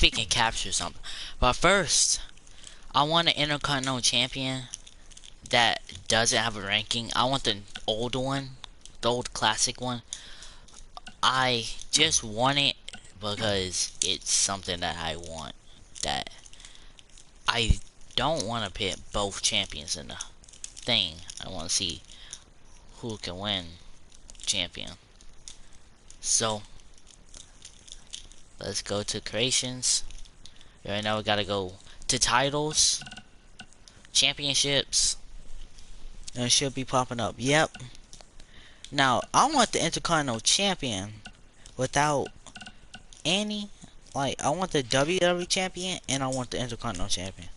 if it can capture something. But first, I want an Intercontinental Champion that doesn't have a ranking. I want the old one, the old classic one. I just want it because it's something that I want. That I don't want to pit both champions in the thing. I want to see who can win champion. So let's go to creations. Right now we gotta go to titles, championships, and it should be popping up. Yep. Now I want the Intercontinental Champion without any, like, I want the WWE Champion and I want the Intercontinental Champion.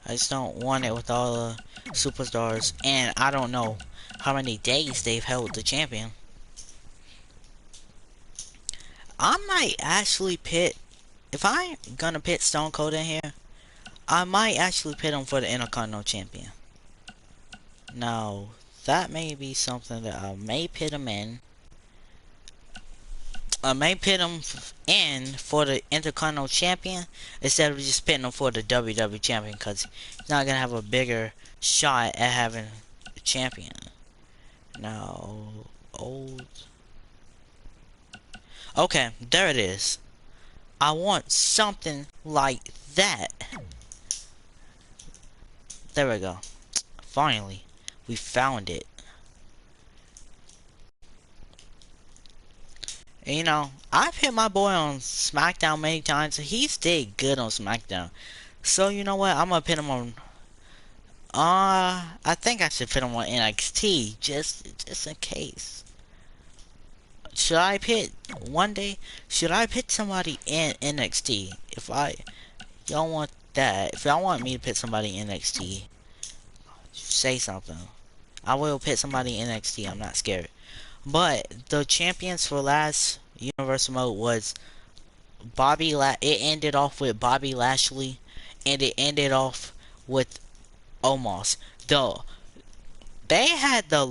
I just don't want it with all the superstars, and I don't know how many days they've held the champion. I might actually pit, if I'm gonna pit Stone Cold in here, I might actually pit him for the Intercontinental Champion. Now, that may be something that I may pit him in. I may pit him in for the Intercontinental Champion instead of just pitting him for the WWE Champion, because he's not gonna have a bigger shot at having a champion. Now, old. Okay, there it is. I want something like that. There we go. Finally, we found it. You know, I've hit my boy on SmackDown many times, and he stayed good on SmackDown. So, you know what? I'm gonna put him on. I think I should put him on NXT just in case. Should I pit one day? Should I pit somebody in NXT? If y'all want that, if y'all want me to pit somebody in NXT, say something. I will pit somebody in NXT. I'm not scared. But the champions for last Universal Mode was it ended off with Bobby Lashley, and it ended off with Omos. They had the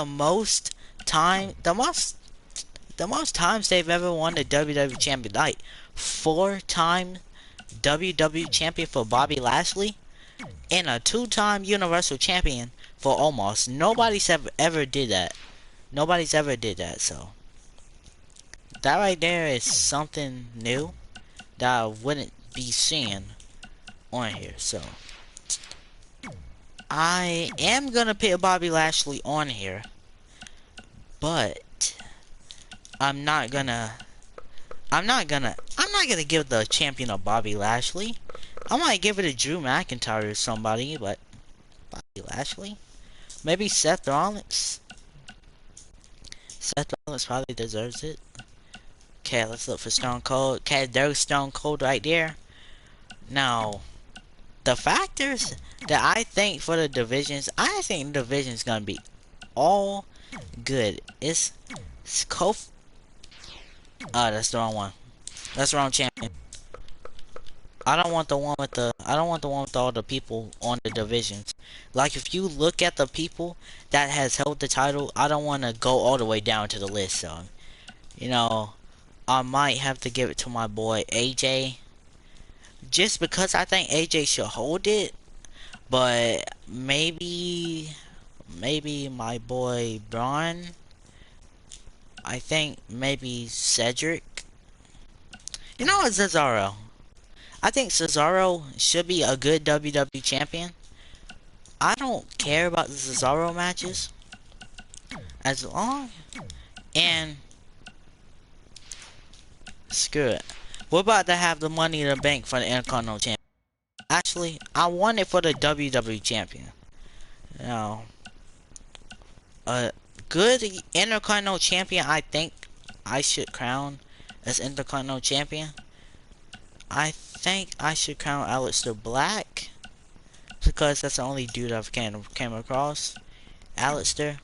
most time, the most times they've ever won the WWE Champion. Like 4-time WWE Champion for Bobby Lashley, and a 2-time Universal Champion for Omos. Nobody's ever did that. Nobody's ever did that, so that right there is something new that I wouldn't be seeing on here. So I am gonna put Bobby Lashley on here, but I'm not gonna give the champion of Bobby Lashley. I might give it to Drew McIntyre or somebody, but Bobby Lashley? Maybe Seth Rollins? Seth Rollins probably deserves it. Okay, let's look for Stone Cold. Okay, there's Stone Cold right there. Now, the factors that I think for the divisions, I think the division's gonna be all good. It's Kofi. Oh, that's the wrong one. That's the wrong champion. I don't want the one with all the people on the divisions. Like, if you look at the people that has held the title, I don't want to go all the way down to the list. So, you know, I might have to give it to my boy AJ, just because I think AJ should hold it. But maybe my boy Braun. I think maybe Cedric. You know what, Cesaro? I think Cesaro should be a good WWE champion. I don't care about the Cesaro matches, as long, and screw it. We're about to have the Money in the Bank for the Intercontinental Champion. Actually, I want it for the WWE Champion. Now, a good Intercontinental Champion, I think I should crown as Intercontinental Champion. I think I should crown Aleister Black, because that's the only dude I've came across. Aleister.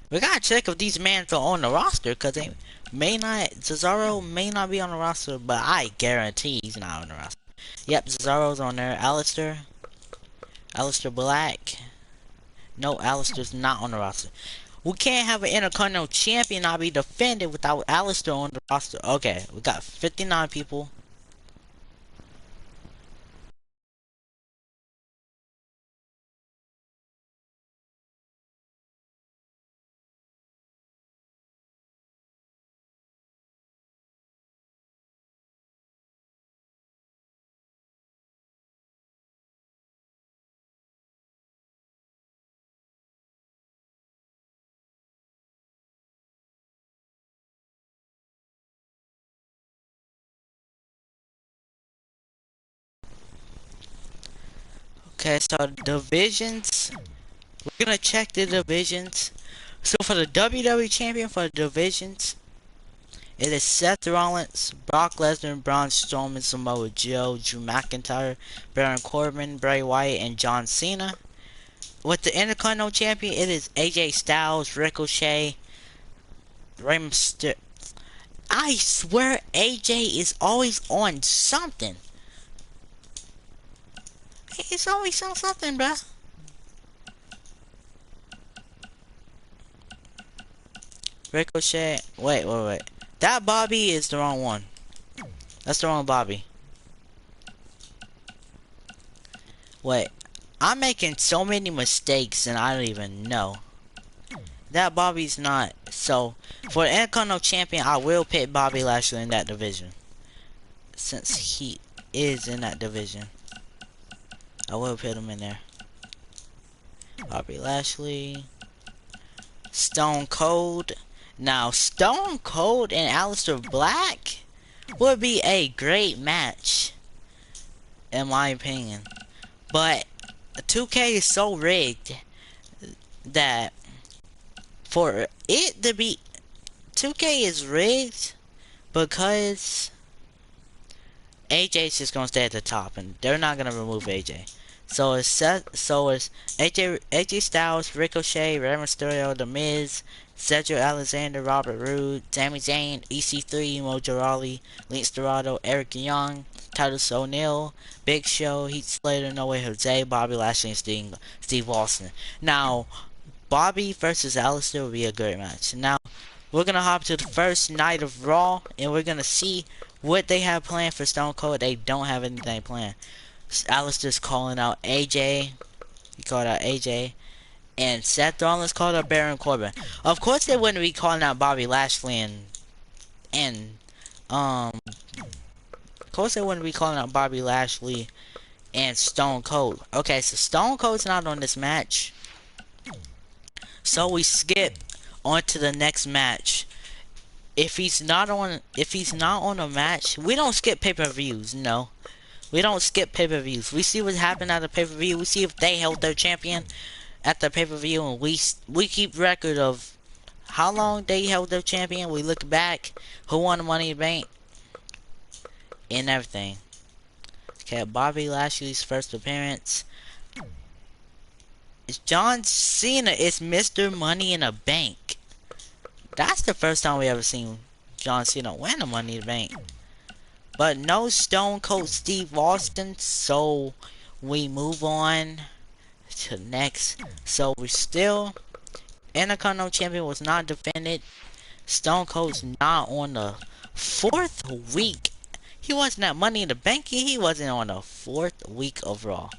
We gotta check if these men are on the roster, because they may not. Cesaro may not be on the roster, but I guarantee he's not on the roster. Yep, Cesaro's on there. Aleister. Aleister Black. No, Aleister's not on the roster. We can't have an Intercontinental Champion not be defended without Aleister on the roster. Okay, we got 59 people. Okay, so divisions. We're gonna check the divisions. So for the WWE Champion for the divisions, it is Seth Rollins, Brock Lesnar, Braun Strowman, Samoa Joe, Drew McIntyre, Baron Corbin, Bray Wyatt, and John Cena. With the Intercontinental Champion, it is AJ Styles, Ricochet, Rey Mysterio. I swear AJ is always on something. He's always on something, bruh. Ricochet. Wait. That Bobby is the wrong one. That's the wrong Bobby. Wait. I'm making so many mistakes and I don't even know. That Bobby's not. So, for the Intercontinental Champion, I will pick Bobby Lashley in that division. Since he is in that division. I will put him in there. Bobby Lashley. Stone Cold. Now, Stone Cold and Aleister Black would be a great match. In my opinion. But 2K is so rigged that for it to be 2K is rigged because AJ's just gonna stay at the top and they're not gonna remove AJ. So it's AJ Styles, Ricochet, Rey Mysterio, The Miz, Cedric Alexander, Robert Roode, Sami Zayn, EC3, Mojo Rawley, Lance Dorado, Eric Young, Titus O'Neil, Big Show, Heath Slater, No Way Jose, Bobby Lashley, and Steve Austin. Now, Bobby versus Aleister will be a great match. Now, we're gonna hop to the first night of Raw, and we're gonna see what they have planned for Stone Cold. They don't have anything planned. Aleister's calling out AJ. He called out AJ. And Seth Rollins called out Baron Corbin. Of course they wouldn't be calling out Bobby Lashley and of course they wouldn't be calling out Bobby Lashley and Stone Cold. Okay, so Stone Cold's not on this match. So we skip on to the next match. If he's not on a match, we don't skip pay-per-views, no. We don't skip pay-per-views. We see what happened at the pay-per-view. We see if they held their champion at the pay-per-view, and we keep record of how long they held their champion. We look back, who won the Money in the Bank, and everything. Okay, Bobby Lashley's first appearance. It's John Cena. It's Mr. Money in the Bank. That's the first time we ever seen John Cena win the Money in the Bank. But no Stone Cold Steve Austin, so we move on to next. So we're still Intercontinental Champion was not defended. Stone Cold's not on the 4th week. He wasn't at Money in the Bank. He wasn't on the 4th week of Raw.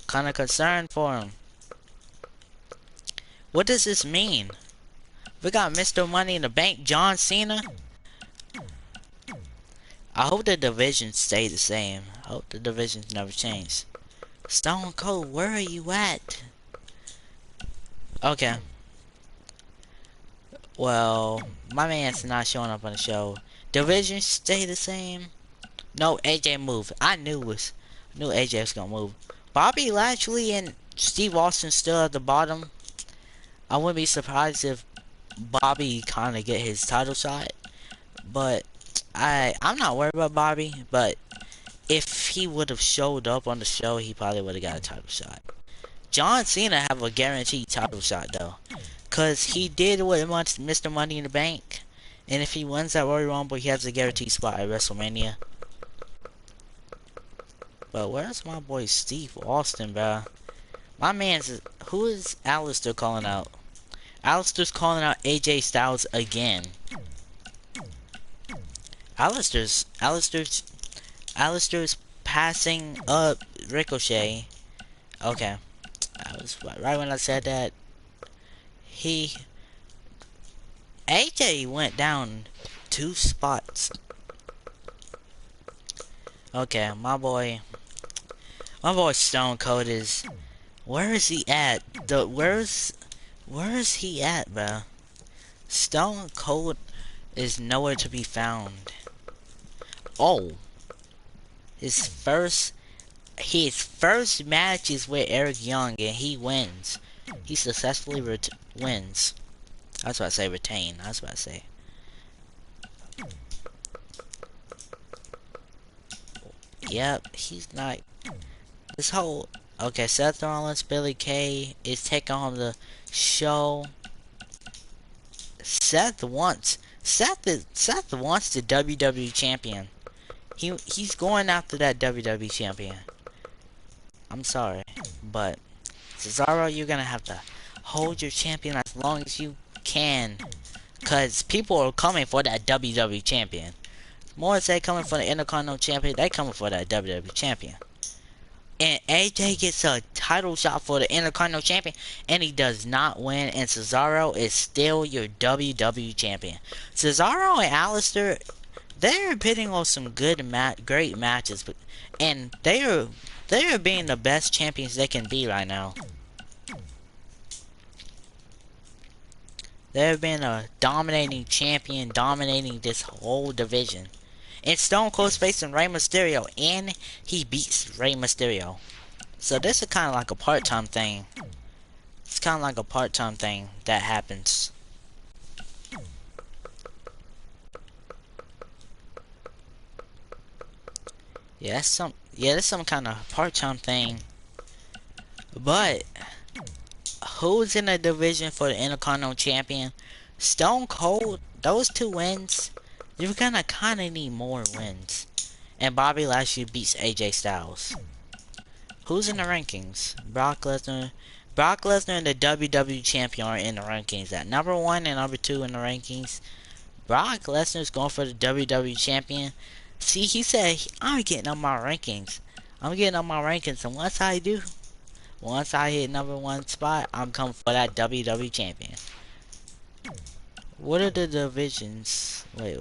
Kind of concerned for him. What does this mean? We got Mr. Money in the Bank, John Cena. I hope the divisions stay the same. I hope the divisions never change. Stone Cold, where are you at? Okay. Well, my man's not showing up on the show. Divisions stay the same. No, AJ moved. I knew AJ was gonna move. Bobby Lashley and Steve Austin still at the bottom. I wouldn't be surprised if Bobby kind of get his title shot, but I'm not worried about Bobby. But if he would have showed up on the show, he probably would have got a title shot. John Cena have a guaranteed title shot though, cause he did what Mr. Money in the Bank, and if he wins that Royal Rumble, he has a guaranteed spot at WrestleMania. But where's my boy Steve Austin, bro? My man's... Who is Alistair calling out? Alistair's calling out AJ Styles again. Alistair's passing up Ricochet. Okay. I was right when I said that. AJ went down 2 spots. Okay, my boy Stone Cold is... Where is he at? Where is he at, bro? Stone Cold is nowhere to be found. Oh, his first match is with Eric Young, and he wins. He successfully wins. I was about to say retain. I was about to say. Yep, he's not. This whole... Okay, Seth Rollins, Billy Kay is taking home the show. Seth wants the WWE champion. He's going after that WWE champion. I'm sorry, but Cesaro, you're gonna have to hold your champion as long as you can, cause people are coming for that WWE champion. More than they coming for the Intercontinental champion, they coming for that WWE champion. And AJ gets a title shot for the Intercontinental champion, and he does not win, and Cesaro is still your WWE champion. Cesaro and Alistair, they're bidding on some great matches, and they are being the best champions they can be right now. They've been a dominating champion, dominating this whole division. And Stone Cold's facing Rey Mysterio, and he beats Rey Mysterio. So this is kind of like a part-time thing. It's kind of like a part-time thing that happens. Yeah, that's some kind of part-time thing. But who's in the division for the Intercontinental champion? Stone Cold. Those 2 wins. You're gonna kinda need more wins. And Bobby Lashley beats AJ Styles. Who's in the rankings? Brock Lesnar and the WWE champion are in the rankings. At number 1 and number 2 in the rankings. Brock Lesnar's going for the WWE champion. See, he said, I'm getting up my rankings. I'm getting up my rankings, and once I hit number 1 spot, I'm coming for that WWE champion. What are the divisions? Wait.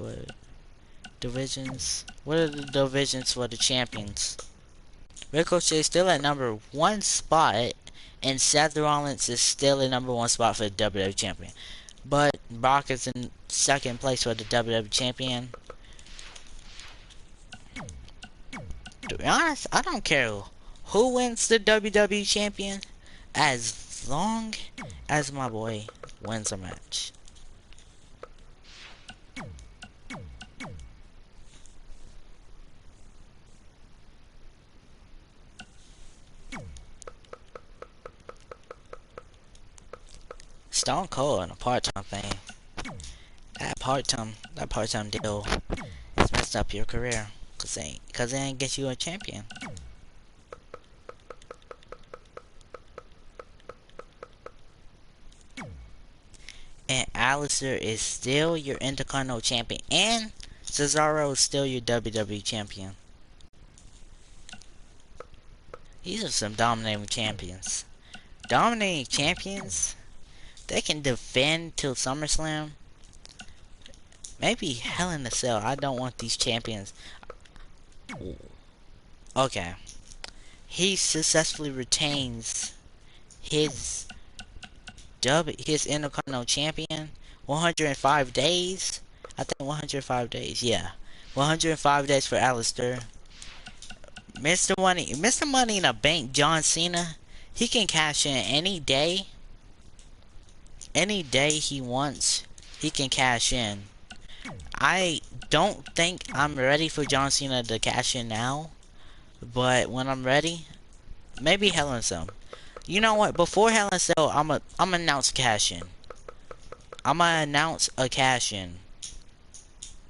Divisions? What are the divisions for the champions? Ricochet is still at number 1 spot, and Seth Rollins is still in number 1 spot for the WWE champion. But Brock is in 2nd place for the WWE champion. To be honest, I don't care who wins the WWE champion, as long as my boy wins a match. Stone Cold on a part-time thing. That part-time deal has messed up your career, cause it ain't get you a champion. And Alistair is still your Intercontinental champion, and Cesaro is still your WWE champion. These are some dominating champions. Dominating champions, they can defend till SummerSlam. Maybe Hell in a Cell. I don't want these champions. Okay. He successfully retains his Intercontinental champion 105 days. I think 105 days, yeah. 105 days for Alistair. Mr. Money in the Bank, John Cena, he can cash in any day. Any day he wants, he can cash in. I don't think I'm ready for John Cena to cash in now, but when I'm ready, maybe Hell in a Cell. You know what? Before Hell in a Cell, I'm announce cash in. I'm gonna announce a cash in,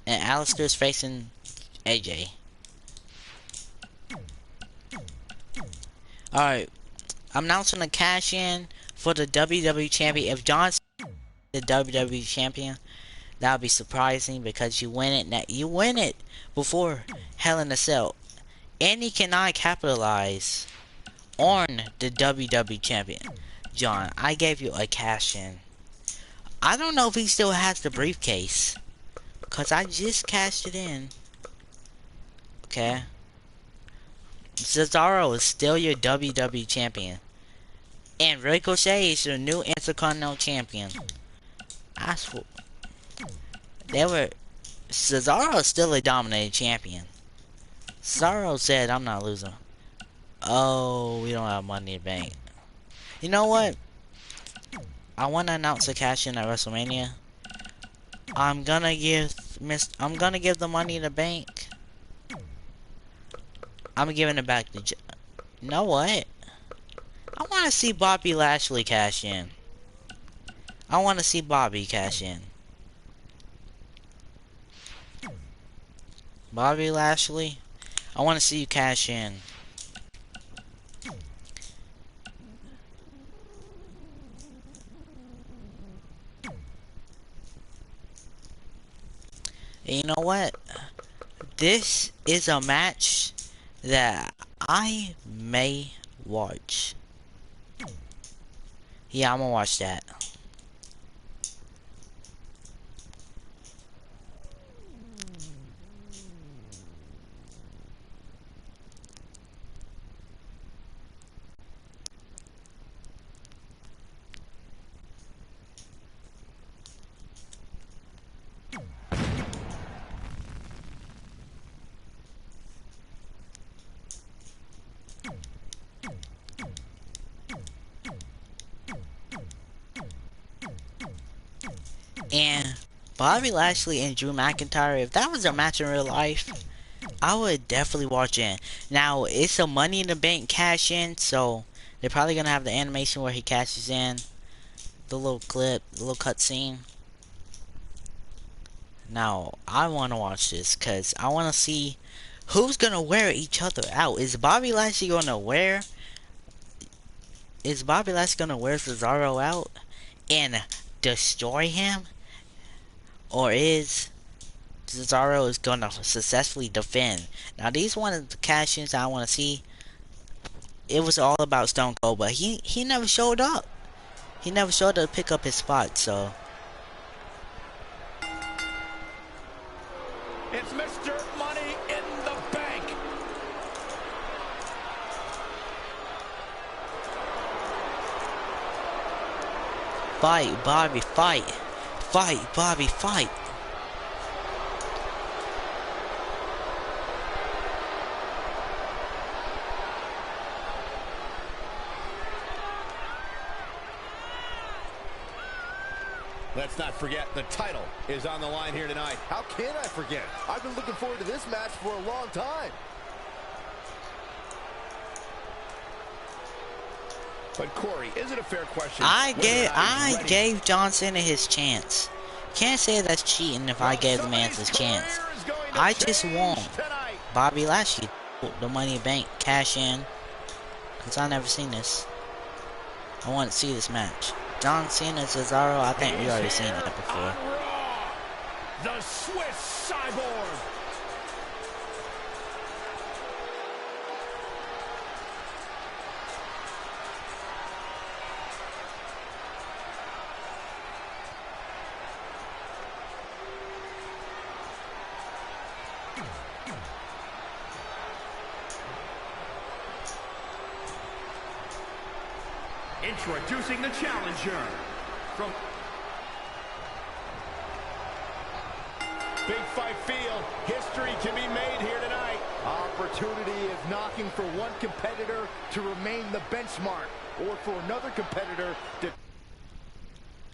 and Alistair's facing AJ. Alright, I'm announcing the cash in for the WWE champion. If John's the WWE champion, that would be surprising because you win it. You win it before Hell in a Cell, and he cannot capitalize on the WWE champion. John, I gave you a cash in. I don't know if he still has the briefcase, cause I just cashed it in. Okay. Cesaro is still your WWE champion. And Ricochet is your new Intercontinental champion. I swear. Cesaro is still a dominating champion. Cesaro said, I'm not losing. Oh, we don't have money in the bank. You know what? I want to announce a cash in at WrestleMania. I'm gonna give the money in the bank. I'm giving it back to you know what? I want to see Bobby Lashley cash in. I want to see Bobby cash in. Bobby Lashley, I want to see you cash in. And you know what? This is a match that I may watch. Yeah, I'm gonna watch that. And Bobby Lashley and Drew McIntyre, if that was a match in real life, I would definitely watch it. Now, it's a Money in the Bank cash in, so they're probably gonna have the animation where he cashes in. The little clip, the little cutscene. Now, I want to watch this, because I want to see who's gonna wear each other out. Is Bobby Lashley gonna wear Cesaro out and destroy him? Or is Cesaro is gonna successfully defend? Now these one of the cash-ins I want to see. It was all about Stone Cold, but he never showed up. He never showed up to pick up his spot, so. It's Mr. Money in the Bank. Fight, Bobby, fight. Fight, Bobby, fight. Let's not forget, the title is on the line here tonight. How can I forget? I've been looking forward to this match for a long time. But Corey, is it a fair question? I gave John Cena his chance. Can't say that's cheating if I gave the man his chance. I just want Bobby Lashley, the Money in the Bank, cash in. Because I never seen this. I want to see this match. John Cena, Cesaro, I think we already seen that before. The Swiss Cyborg. Introducing the challenger from Big Fight Field. History to be made here tonight. Opportunity is knocking for one competitor to remain the benchmark, or for another competitor to